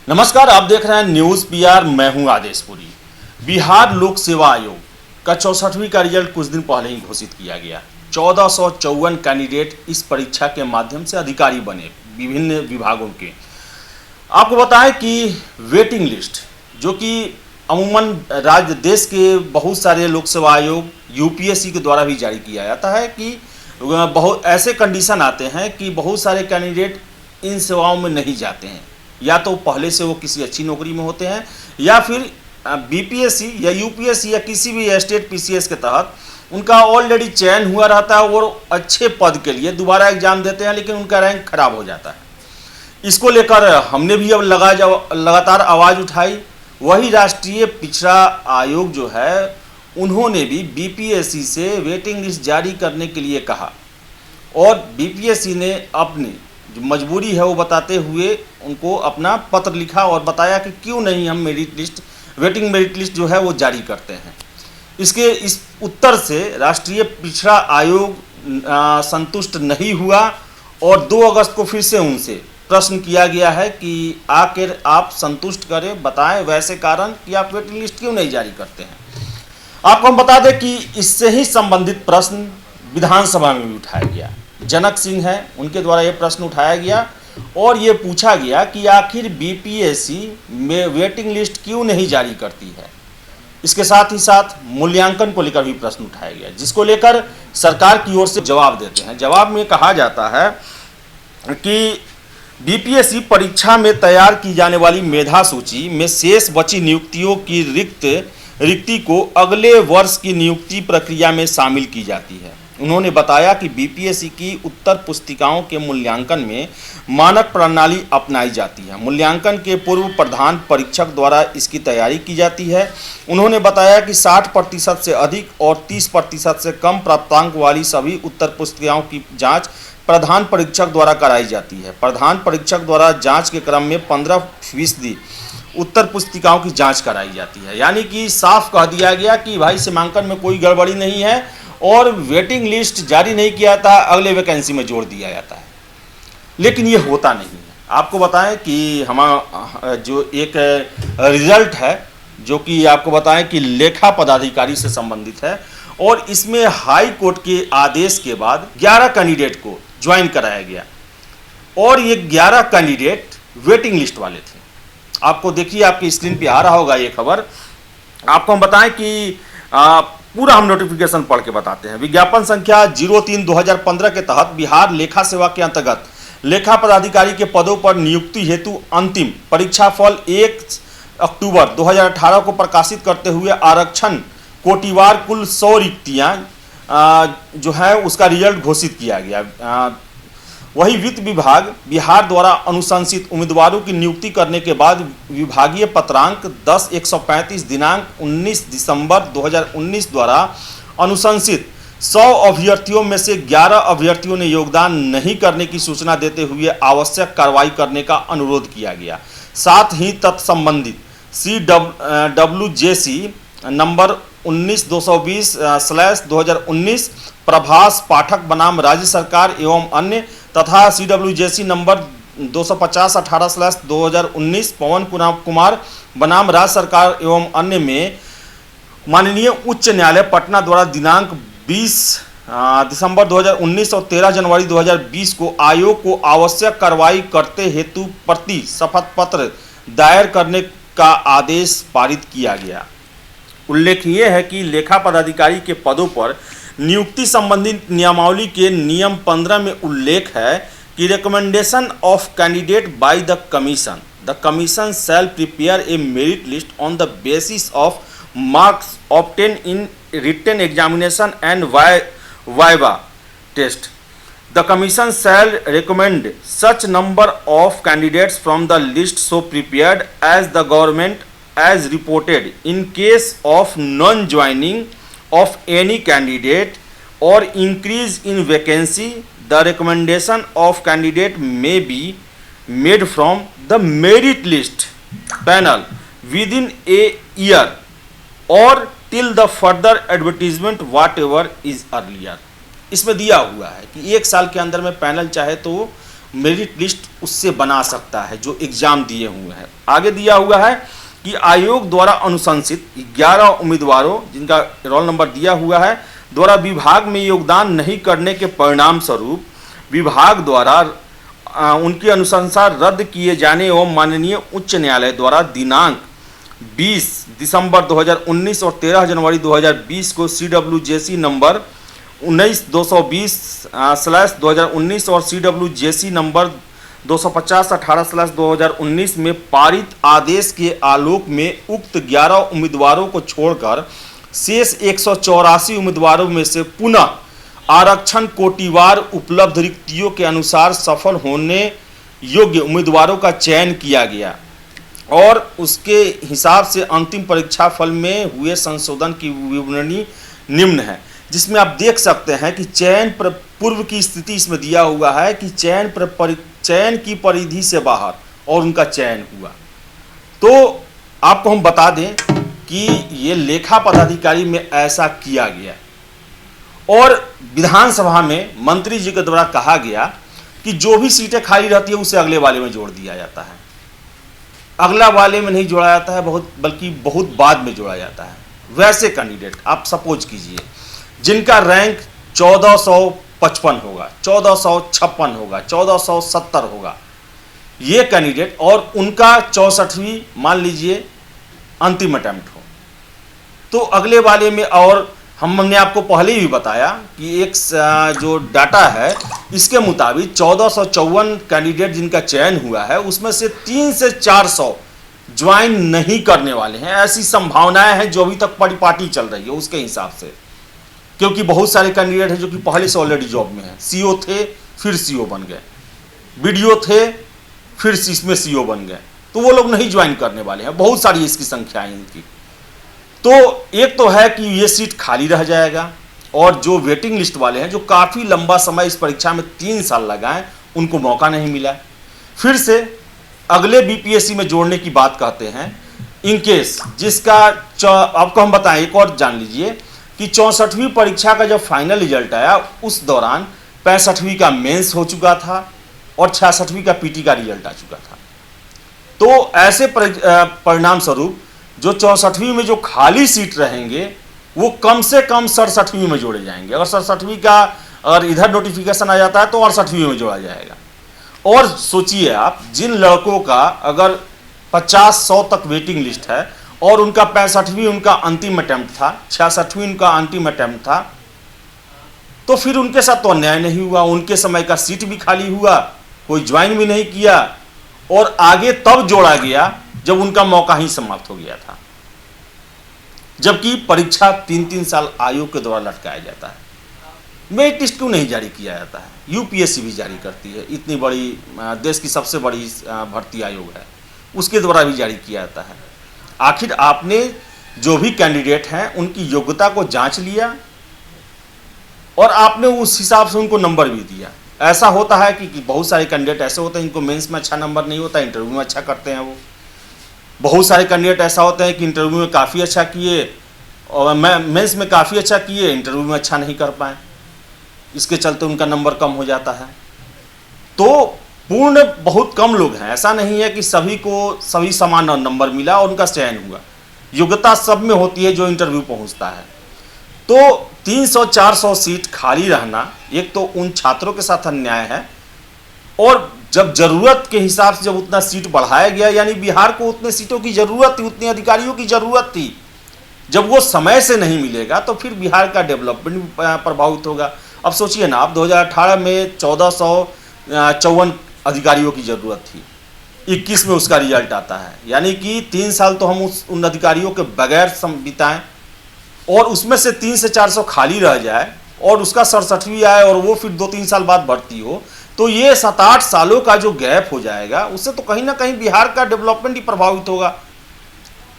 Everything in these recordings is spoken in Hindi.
नमस्कार, आप देख रहे हैं न्यूज़ पीआर। मैं हूं आदेशपुरी। बिहार लोक सेवा आयोग का 64वीं का रिजल्ट कुछ दिन पहले ही घोषित किया गया। 1454 कैंडिडेट इस परीक्षा के माध्यम से अधिकारी बने विभिन्न विभागों के। आपको बताएं कि वेटिंग लिस्ट जो कि अमूमन राज्य देश के बहुत सारे लोक सेवा आयोग यूपीएससी के द्वारा भी जारी किया जाता है कि बहुत ऐसे कंडीशन आते हैं कि बहुत सारे कैंडिडेट इन सेवाओं में नहीं जाते हैं, या तो पहले से वो किसी अच्छी नौकरी में होते हैं या फिर बीपीएससी या यूपीएससी या किसी भी स्टेट पीसीएस के तहत उनका ऑलरेडी चयन हुआ रहता है और अच्छे पद के लिए दोबारा एग्जाम देते हैं, लेकिन उनका रैंक खराब हो जाता है। इसको लेकर हमने भी अब लगातार आवाज़ उठाई। वही राष्ट्रीय पिछड़ा आयोग जो है उन्होंने भी बीपीएससी से वेटिंग लिस्ट जारी करने के लिए कहा और बीपीएससी ने अपनी जो मजबूरी है वो बताते हुए उनको अपना पत्र लिखा और बताया कि क्यों नहीं हम वेटिंग मेरिट लिस्ट जो है वो जारी करते हैं। इस उत्तर से राष्ट्रीय पिछड़ा आयोग संतुष्ट नहीं हुआ और 2 अगस्त को फिर से उनसे प्रश्न किया गया है कि आखिर आप संतुष्ट करें, बताएं वैसे कारण कि आप वेटिंग लिस्ट क्यों नहीं जारी करते हैं। आपको हम बता दें कि इससे ही संबंधित प्रश्न विधानसभा में भी उठाया गया। जनक सिंह है, उनके द्वारा ये प्रश्न उठाया गया और ये पूछा गया कि आखिर बीपीएससी में वेटिंग लिस्ट क्यों नहीं जारी करती है। इसके साथ ही साथ मूल्यांकन को लेकर भी प्रश्न उठाया गया, जिसको लेकर सरकार की ओर से जवाब देते हैं। जवाब में कहा जाता है कि बीपीएससी परीक्षा में तैयार की जाने वाली मेधा सूची में शेष बची नियुक्तियों की रिक्ति को अगले वर्ष की नियुक्ति प्रक्रिया में शामिल की जाती है। उन्होंने बताया कि बीपीएससी की उत्तर पुस्तिकाओं के मूल्यांकन में मानक प्रणाली अपनाई जाती है। मूल्यांकन के पूर्व प्रधान परीक्षक द्वारा इसकी तैयारी की जाती है। उन्होंने बताया कि 60% से अधिक और 30% से कम प्राप्तांक वाली सभी उत्तर पुस्तिकाओं की जांच प्रधान परीक्षक द्वारा कराई जाती है। प्रधान परीक्षक द्वारा जांच के क्रम में 15% उत्तर पुस्तिकाओं की जांच कराई जाती है। यानी कि साफ कह दिया गया कि भाई सीमांकन में कोई गड़बड़ी नहीं है और वेटिंग लिस्ट जारी नहीं किया जाता, अगले वैकेंसी में जोड़ दिया जाता है। लेकिन ये होता नहीं है। आपको बताएं कि हमारा जो एक रिजल्ट है जो कि आपको बताएं कि लेखा पदाधिकारी से संबंधित है और इसमें हाई कोर्ट के आदेश के बाद 11 कैंडिडेट को ज्वाइन कराया गया और ये 11 कैंडिडेट वेटिंग लिस्ट वाले थे। आपको देखिए, आपकी स्क्रीन पे आ रहा होगा ये खबर। आपको हम बताएं कि पूरा हम नोटिफिकेशन पढ़ के बताते हैं। विज्ञापन संख्या 03/2015 के तहत बिहार लेखा सेवा के अंतर्गत लेखा पदाधिकारी के पदों पर नियुक्ति हेतु अंतिम परीक्षा फल 1 अक्टूबर 2018 को प्रकाशित करते हुए आरक्षण कोटिवार कुल 100 रिक्तियाँ जो है उसका रिजल्ट घोषित किया गया। वही वित्त विभाग बिहार द्वारा अनुशंसित उम्मीदवारों की नियुक्ति करने के बाद विभागीय पत्रांक 10-135 दिनांक 19 दिसंबर 2019 द्वारा अनुशंसित 100 अभ्यर्थियों में से 11 अभ्यर्थियों ने योगदान नहीं करने की सूचना देते हुए आवश्यक कार्रवाई करने का अनुरोध किया गया। साथ ही तत्संबंधित CWJC नंबर 19-220/2019 प्रभास पाठक बनाम राज्य सरकार एवं अन्य तथा CWJC नंबर 250/18/2019 पवन कुमार बनाम राज्य सरकार एवं अन्य में माननीय उच्च न्यायालय पटना द्वारा दिनांक 20 दिसंबर 2019 और 13 जनवरी 2020 को आयोग को आवश्यक कार्रवाई करते हेतु प्रति शपथ पत्र दायर करने का आदेश पारित किया गया। उल्लेखनीय है कि लेखा पदाधिकारी के पदों पर नियुक्ति संबंधित नियमावली के नियम 15 में उल्लेख है कि recommendation of candidate by the commission shall prepare a merit list on the basis of marks obtain in written examination and viva test. The commission shall recommend such number of candidates from the list so prepared as the government as reported. In case of non-joining of any candidate or increase in vacancy, the recommendation of candidate may be made from the merit list panel within a year or till the further advertisement whatever is earlier. इसमें दिया हुआ है कि 1 साल के अंदर में पैनल चाहे तो मेरिट लिस्ट उससे बना सकता है जो एग्जाम दिए हुए हैं। आगे दिया हुआ है कि आयोग द्वारा अनुशंसित 11 उम्मीदवारों जिनका रोल नंबर दिया हुआ है द्वारा विभाग में योगदान नहीं करने के परिणाम स्वरूप विभाग द्वारा उनकी अनुशंसा रद्द किए जाने एवं माननीय उच्च न्यायालय द्वारा दिनांक 20 दिसंबर 2019 और 13 जनवरी 2020 को CWJC नंबर 19220/2019 और CWJC नंबर 250/18/2019 में पारित आदेश के आलोक में उक्त 11 उम्मीदवारों को छोड़कर शेष 184 उम्मीदवारों में से पुनः आरक्षण कोटिवार उपलब्ध रिक्तियों के अनुसार सफल होने योग्य उम्मीदवारों का चयन किया गया और उसके हिसाब से अंतिम परीक्षा फल में हुए संशोधन की विवरणी निम्न है, जिसमें आप देख सकते हैं कि चयन पूर्व की स्थिति इसमें दिया हुआ है कि चयन की परिधि से बाहर और उनका चयन हुआ। तो आपको हम बता दें कि ये लेखा पदाधिकारी में ऐसा किया गया और विधानसभा में मंत्री जी के द्वारा कहा गया कि जो भी सीटें खाली रहती है उसे अगले वाले में जोड़ दिया जाता है। अगला वाले में नहीं जोड़ा जाता है बल्कि बहुत बाद में जोड़ा जाता है। वैसे कैंडिडेट आप सपोज कीजिए जिनका रैंक 1455 होगा, 1456 होगा, 1470 होगा, ये कैंडिडेट और उनका 64वीं मान लीजिए अंतिम अटेम्प्ट हो, तो अगले वाले में, और हमने आपको पहले ही बताया कि एक जो डाटा है इसके मुताबिक 1454 कैंडिडेट जिनका चयन हुआ है उसमें से 300 से 400 ज्वाइन नहीं करने वाले हैं। ऐसी संभावनाएं हैं जो अभी तक परिपाटी चल रही है उसके हिसाब से, क्योंकि बहुत सारे कैंडिडेट हैं जो कि पहले से ऑलरेडी जॉब में हैं, सीओ थे फिर सीओ बन गए, बीडीओ थे फिर इसमें सीओ बन गए, तो वो लोग नहीं ज्वाइन करने वाले हैं। बहुत सारी इसकी संख्या है इनकी। तो एक तो है कि ये सीट खाली रह जाएगा और जो वेटिंग लिस्ट वाले हैं जो काफ़ी लंबा समय इस परीक्षा में 3 साल लगाएं उनको मौका नहीं मिला। फिर से अगले बीपीएससी में जोड़ने की बात कहते हैं इनकेस जिसका आपको हम बताएं, एक और जान लीजिए कि 64वीं परीक्षा का जब फाइनल रिजल्ट आया उस दौरान 65वीं का मेंस हो चुका था और 66वीं का पीटी का रिजल्ट आ चुका था। तो ऐसे परिणाम स्वरूप जो 64वीं में जो खाली सीट रहेंगे वो कम से कम 67वीं में जोड़े जाएंगे। अगर 67वीं का अगर इधर नोटिफिकेशन आ जाता है तो 68वीं में जोड़ा जाएगा। और सोचिए आप, जिन लड़कों का अगर 50-100 तक वेटिंग लिस्ट है और उनका 65वीं उनका अंतिम अटेम्प्ट था, 66वीं उनका अंतिम अटेम्प्ट था, तो फिर उनके साथ तो अन्याय नहीं हुआ। उनके समय का सीट भी खाली हुआ, कोई ज्वाइन भी नहीं किया और आगे तब जोड़ा गया जब उनका मौका ही समाप्त हो गया था। जबकि परीक्षा 3-3 साल आयोग के द्वारा लटकाया जाता है। मेरिट लिस्ट क्यों नहीं जारी किया जाता है? यूपीएससी भी जारी करती है, इतनी बड़ी देश की सबसे बड़ी भर्ती आयोग है, उसके द्वारा भी जारी किया जाता है। आखिर आपने जो भी कैंडिडेट हैं उनकी योग्यता को जांच लिया और आपने उस हिसाब से उनको नंबर भी दिया। ऐसा होता है कि बहुत सारे कैंडिडेट ऐसे होते हैं जिनको मेंस में अच्छा नंबर नहीं होता, इंटरव्यू में अच्छा करते हैं। वो बहुत सारे कैंडिडेट ऐसा होते हैं कि इंटरव्यू में काफ़ी अच्छा किए और मेंस में काफ़ी अच्छा किए, इंटरव्यू में अच्छा नहीं कर पाए, इसके चलते उनका नंबर कम हो जाता है। तो पूर्ण बहुत कम लोग हैं, ऐसा नहीं है कि सभी को सभी समान नंबर मिला और उनका चयन हुआ। योग्यता सब में होती है जो इंटरव्यू पहुंचता है। तो 300-400 सीट खाली रहना एक तो उन छात्रों के साथ अन्याय है, और जब जरूरत के हिसाब से जब उतना सीट बढ़ाया गया, यानी बिहार को उतने सीटों की जरूरत थी, उतने अधिकारियों की जरूरत थी, जब वो समय से नहीं मिलेगा तो फिर बिहार का डेवलपमेंट प्रभावित होगा। अब सोचिए ना, आप 2018 में 1454 अधिकारियों की जरूरत थी, 21 में उसका रिजल्ट आता है, यानी कि 3 साल तो हम उन अधिकारियों के बगैर बिताएं और उसमें से 300 से 400 खाली रह जाए और उसका 67वीं आए और वो फिर 2-3 साल बाद भर्ती हो, तो ये 7-8 सालों का जो गैप हो जाएगा उससे तो कहीं ना कहीं बिहार का डेवलपमेंट ही प्रभावित होगा।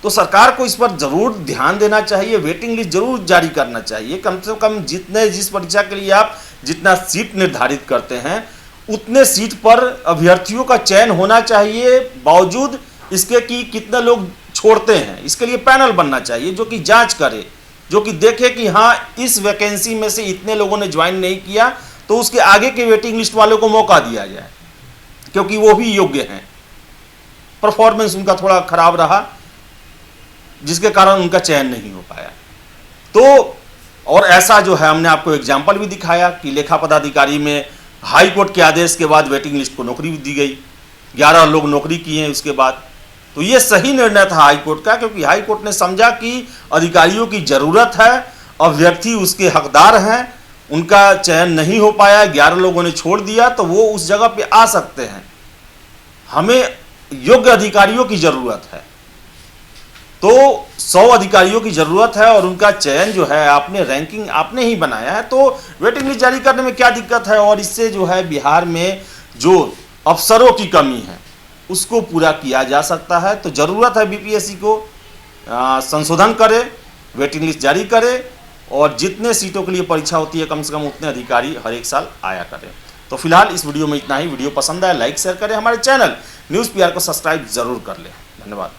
तो सरकार को इस पर जरूर ध्यान देना चाहिए, वेटिंग लिस्ट जरूर जारी करना चाहिए। कम से कम जिस परीक्षा के लिए आप जितना सीट निर्धारित करते हैं उतने सीट पर अभ्यर्थियों का चयन होना चाहिए, बावजूद इसके कि कितने लोग छोड़ते हैं। इसके लिए पैनल बनना चाहिए जो कि जांच करे, जो कि देखे कि हाँ इस वैकेंसी में से इतने लोगों ने ज्वाइन नहीं किया तो उसके आगे के वेटिंग लिस्ट वालों को मौका दिया जाए। क्योंकि वो भी योग्य हैं। परफॉर्मेंस उनका थोड़ा खराब रहा, जिसके कारण उनका चयन नहीं हो पाया। तो और ऐसा जो है, हमने आपको एग्जाम्पल भी दिखाया कि लेखा पदाधिकारी में हाई कोर्ट के आदेश के बाद वेटिंग लिस्ट को नौकरी दी गई, 11 लोग नौकरी किए हैं उसके बाद। तो ये सही निर्णय था हाई कोर्ट का, क्योंकि हाई कोर्ट ने समझा कि अधिकारियों की ज़रूरत है, अभ्यर्थी उसके हकदार हैं, उनका चयन नहीं हो पाया, 11 लोगों ने छोड़ दिया, तो वो उस जगह पे आ सकते हैं। हमें योग्य अधिकारियों की ज़रूरत है, तो 100 अधिकारियों की ज़रूरत है और उनका चयन जो है आपने रैंकिंग आपने ही बनाया है, तो वेटिंग लिस्ट जारी करने में क्या दिक्कत है। और इससे जो है बिहार में जो अफसरों की कमी है उसको पूरा किया जा सकता है। तो ज़रूरत है बीपीएससी को संशोधन करे, वेटिंग लिस्ट जारी करे और जितने सीटों के लिए परीक्षा होती है कम से कम उतने अधिकारी हर एक साल आया करें। तो फिलहाल इस वीडियो में इतना ही। वीडियो पसंद आए लाइक शेयर करें, हमारे चैनल न्यूज़ पीआर को सब्सक्राइब जरूर कर लें। धन्यवाद।